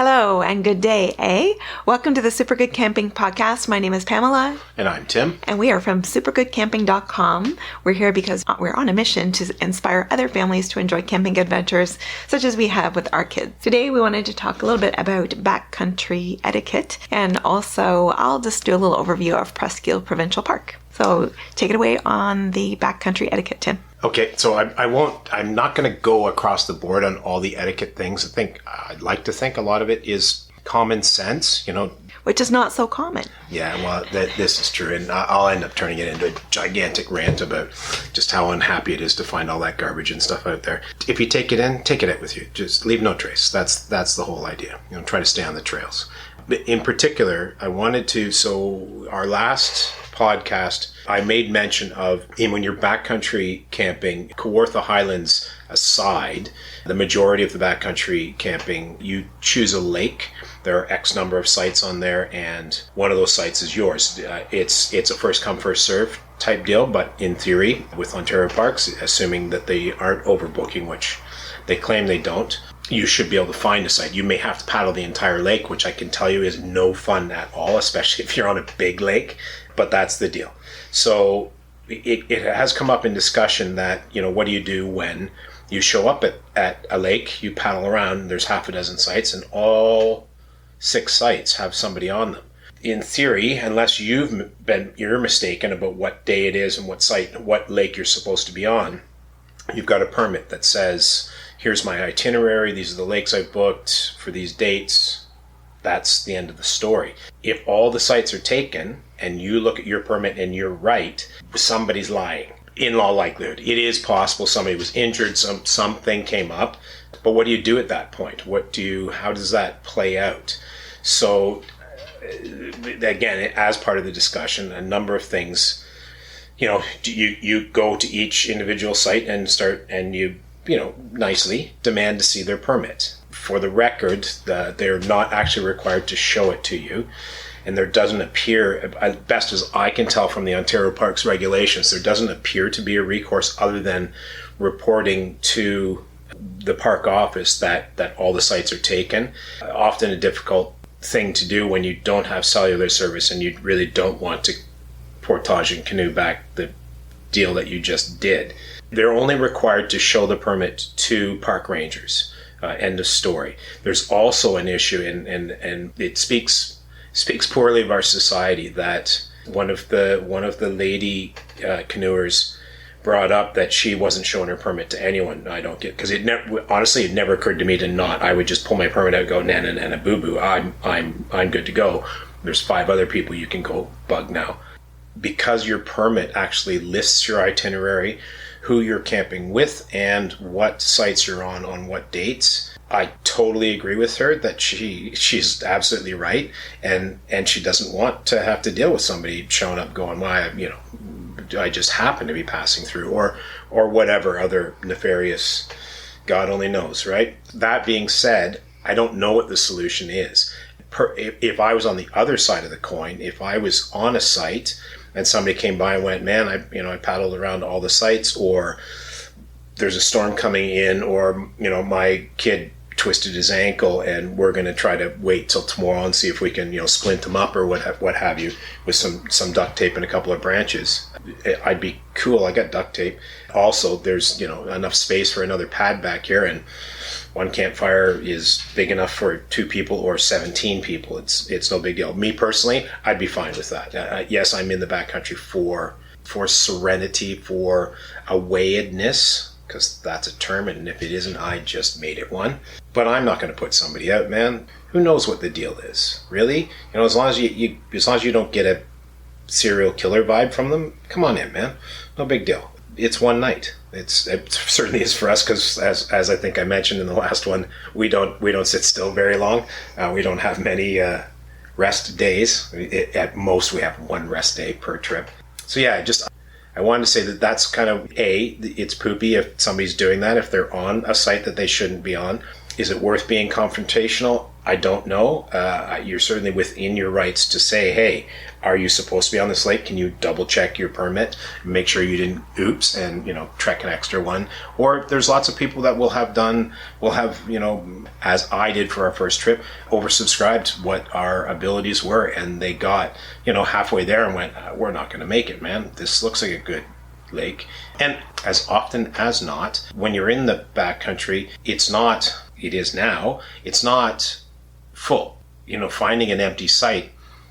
Hello and good day, eh? Welcome to the Super Good Camping Podcast. My name is Pamela. And I'm Tim. And we are from supergoodcamping.com. We're here because we're on a mission to inspire other families to enjoy camping adventures such as we have with our kids. Today we wanted to talk a little bit about backcountry etiquette, and also I'll just do a little overview of Presqu'ile Provincial Park. So take it away on the backcountry etiquette, Tim. Okay, so I'm not going to go across the board on all the etiquette things. I'd like to think a lot of it is common sense, Which is not so common. Yeah, well, this is true. And I'll end up turning it into a gigantic rant about just how unhappy it is to find all that garbage and stuff out there. If you take it in with you. Just leave no trace. That's the whole idea. Try to stay on the trails. In particular, I wanted to, so our last podcast, I made mention of when you're backcountry camping, Kawartha Highlands aside, the majority of the backcountry camping, you choose a lake. There are X number of sites on there, and one of those sites is yours. It's a first come, first serve type deal, but in theory, with Ontario Parks, assuming that they aren't overbooking, which they claim they don't, you should be able to find a site. You may have to paddle the entire lake, which I can tell you is no fun at all, especially if you're on a big lake, but that's the deal. So it has come up in discussion that, what do you do when you show up at a lake, you paddle around, there's half a dozen sites, and all 6 sites have somebody on them. In theory, unless you're mistaken about what day it is and what site, what lake you're supposed to be on, you've got a permit that says, here's my itinerary, these are the lakes I've booked for these dates. That's the end of the story. If all the sites are taken and you look at your permit and you're right, somebody's lying. In all likelihood, it is possible somebody was injured, something came up. But what do you do at that point? How does that play out? So again, as part of the discussion, a number of things, you go to each individual site and you nicely demand to see their permit. For the record, they're not actually required to show it to you. And there doesn't appear, as best as I can tell from the Ontario Parks regulations, there doesn't appear to be a recourse other than reporting to the park office that all the sites are taken. Often a difficult thing to do when you don't have cellular service and you really don't want to portage and canoe back the deal that you just did. They're only required to show the permit to park rangers. End of story. There's also an issue, and it speaks poorly of our society, that one of the lady canoers brought up that she wasn't showing her permit to anyone. I don't get, because it never occurred to me to not. I would just pull my permit out and go, na boo boo. I'm good to go. There's 5 other people you can go bug now. Because your permit actually lists your itinerary, who you're camping with, and what sites you're on what dates. I totally agree with her that she's absolutely right, and she doesn't want to have to deal with somebody showing up going, well, I just happen to be passing through, or whatever other nefarious, God only knows, right? That being said, I don't know what the solution is. If I was on the other side of the coin, if I was on a site and somebody came by and went, man, I paddled around all the sites, or there's a storm coming in, or, my kid twisted his ankle and we're going to try to wait till tomorrow and see if we can, splint him up or what have you, with some duct tape and a couple of branches. I'd be cool. I got duct tape. Also, there's, enough space for another pad back here, and one campfire is big enough for 2 people or 17 people. It's no big deal. Me personally, I'd be fine with that. Yes, I'm in the backcountry for serenity, for awayedness, because that's a term, and if it isn't, I just made it one. But I'm not going to put somebody out, man. Who knows what the deal is? Really? as long as you don't get a serial killer vibe from them, come on in, man. No big deal. It's one night. It certainly is for us, because as I think I mentioned in the last one, we don't sit still very long. We don't have many rest days. At most, we have 1 rest day per trip. So yeah, I wanted to say that that's kind of it's poopy if somebody's doing that, if they're on a site that they shouldn't be on. Is it worth being confrontational? I don't know. You're certainly within your rights to say, hey, are you supposed to be on this lake? Can you double check your permit, make sure you didn't oops and, trek an extra one? Or there's lots of people that will have, as I did for our first trip, oversubscribed what our abilities were, and they got, halfway there and went, we're not going to make it, man. This looks like a good lake. And as often as not, when you're in the backcountry, it is now, it's not full. Finding an empty site,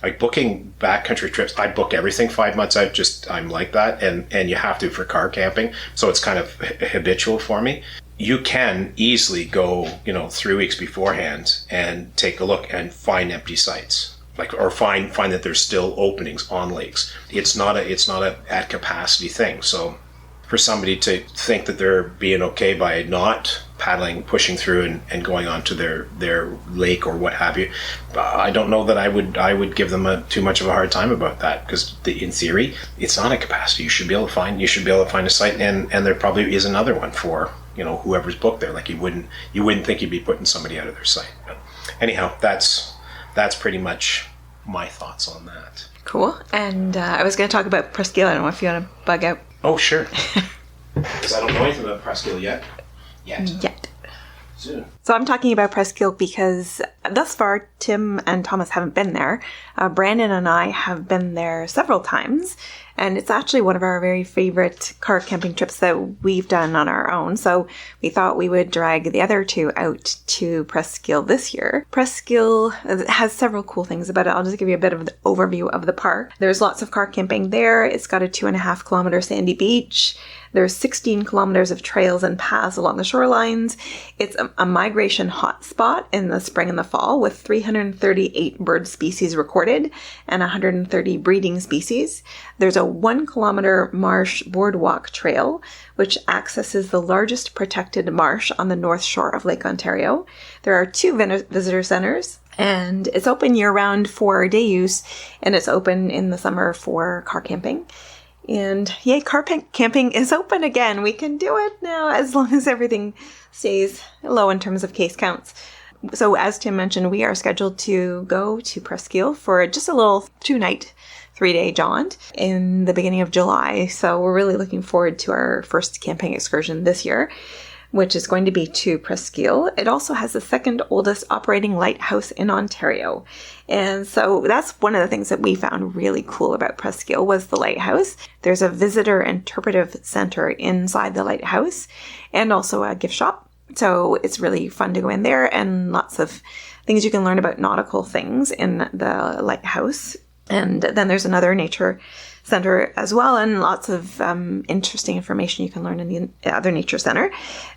like booking backcountry trips, I book everything 5 months out. I'm like that, and you have to for car camping, so it's kind of habitual for me. You can easily go 3 weeks beforehand and take a look and find empty sites, or find that there's still openings on lakes. It's not a at capacity thing. So for somebody to think that they're being okay by not paddling, pushing through and going on to their lake or what have you, I don't know that I would give them too much of a hard time about that, because in theory it's not a capacity. You should be able to find a site, and there probably is another one for whoever's booked there. Like you wouldn't think you'd be putting somebody out of their site. But anyhow, that's pretty much my thoughts on that. Cool. And I was going to talk about Presqu'ile. I don't know if you want to bug out. Oh, sure. Because I don't know anything about Presqu'ile yet. Soon. So I'm talking about Presqu'ile because thus far, Tim and Thomas haven't been there. Brandon and I have been there several times, and it's actually one of our very favorite car camping trips that we've done on our own. So we thought we would drag the other two out to Presqu'ile this year. Presqu'ile has several cool things about it. I'll just give you a bit of the overview of the park. There's lots of car camping there. It's got a 2.5 kilometer sandy beach. There's 16 kilometers of trails and paths along the shorelines. It's a migration hotspot in the spring and the fall, with 338 bird species recorded and 130 breeding species. There's a 1 kilometer marsh boardwalk trail, which accesses the largest protected marsh on the north shore of Lake Ontario. There are 2 visitor centers, and it's open year-round for day use, and it's open in the summer for car camping. And yay, car camping is open again. We can do it now as long as everything stays low in terms of case counts. So as Tim mentioned, we are scheduled to go to Presqu'ile for just a little 2-night, 3-day jaunt in the beginning of July. So we're really looking forward to our first camping excursion this year, which is going to be to Presqu'ile. It also has the second oldest operating lighthouse in Ontario. And so that's one of the things that we found really cool about Presqu'ile was the lighthouse. There's a visitor interpretive center inside the lighthouse and also a gift shop. So it's really fun to go in there, and lots of things you can learn about nautical things in the lighthouse. And then there's another nature center as well, and lots of interesting information you can learn in the other nature center.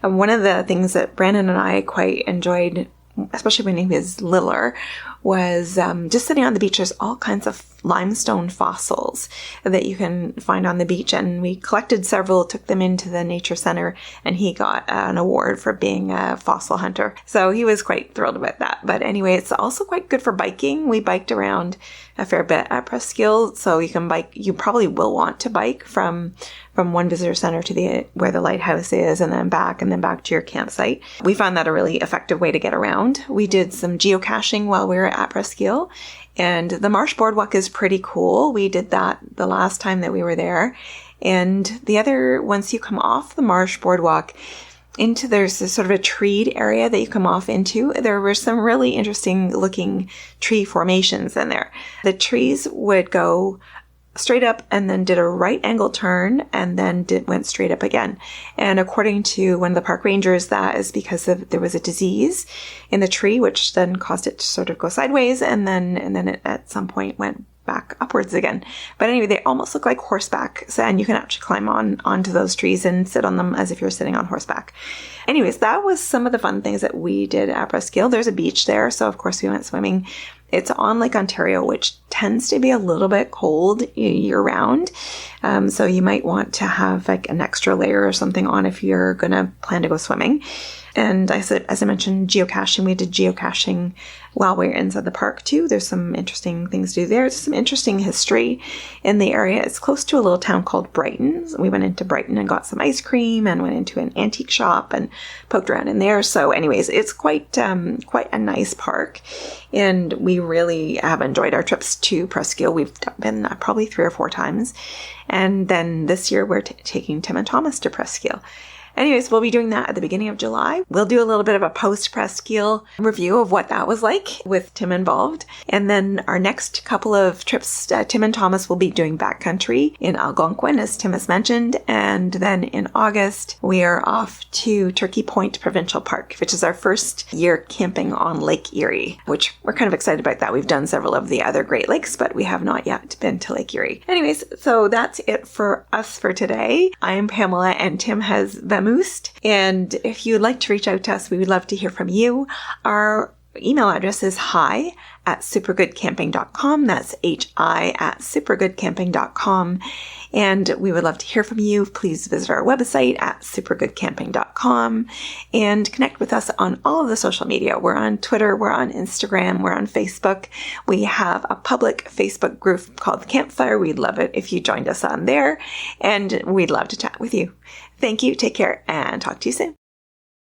And one of the things that Brandon and I quite enjoyed, especially when he was littler, was just sitting on the beach. There's all kinds of limestone fossils that you can find on the beach, and we collected several, took them into the nature center, and he got an award for being a fossil hunter. So he was quite thrilled about that. But anyway, it's also quite good for biking. We biked around a fair bit at Presqu'ile, so you can bike. You probably will want to bike from one visitor center to where the lighthouse is, and then back to your campsite. We found that a really effective way to get around. We did some geocaching while we were at Presqu'ile, and the marsh boardwalk is pretty cool. We did that the last time that we were there. And once you come off the marsh boardwalk, there's this sort of a treed area that you come off into. There were some really interesting looking tree formations in there. The trees would go straight up and then did a right angle turn and then went straight up again. And according to one of the park rangers, that is because there was a disease in the tree, which then caused it to sort of go sideways, and then it at some point went back upwards again. But anyway, they almost look like horseback, and you can actually climb onto those trees and sit on them as if you're sitting on horseback. Anyways, that was some of the fun things that we did at Presqu'ile. There's a beach there, so of course we went swimming. It's on Lake Ontario, which tends to be a little bit cold year-round. So you might want to have like an extra layer or something on if you're going to plan to go swimming. And as I mentioned, geocaching. We did geocaching while we were inside the park too. There's some interesting things to do there. There's some interesting history in the area. It's close to a little town called Brighton. We went into Brighton and got some ice cream and went into an antique shop and poked around in there. So anyways, it's quite a nice park. And we really have enjoyed our trips to Presqui'le. We've been probably 3 or 4 times. And then this year we're taking Tim and Thomas to Presqui'le. Anyways, we'll be doing that at the beginning of July. We'll do a little bit of a post-Presqui'le review of what that was like with Tim involved. And then our next couple of trips, Tim and Thomas will be doing backcountry in Algonquin, as Tim has mentioned. And then in August, we are off to Turkey Point Provincial Park, which is our first year camping on Lake Erie, which we're kind of excited about that. We've done several of the other Great Lakes, but we have not yet been to Lake Erie. Anyways, so that's it for us for today. I'm Pamela and Tim has vamoosed. And if you'd like to reach out to us, we would love to hear from you. Our email address is hi@supergoodcamping.com. That's hi@supergoodcamping.com. And we would love to hear from you. Please visit our website at supergoodcamping.com and connect with us on all of the social media. We're on Twitter, we're on Instagram, we're on Facebook. We have a public Facebook group called The Campfire. We'd love it if you joined us on there, and we'd love to chat with you. Thank you, take care, and talk to you soon.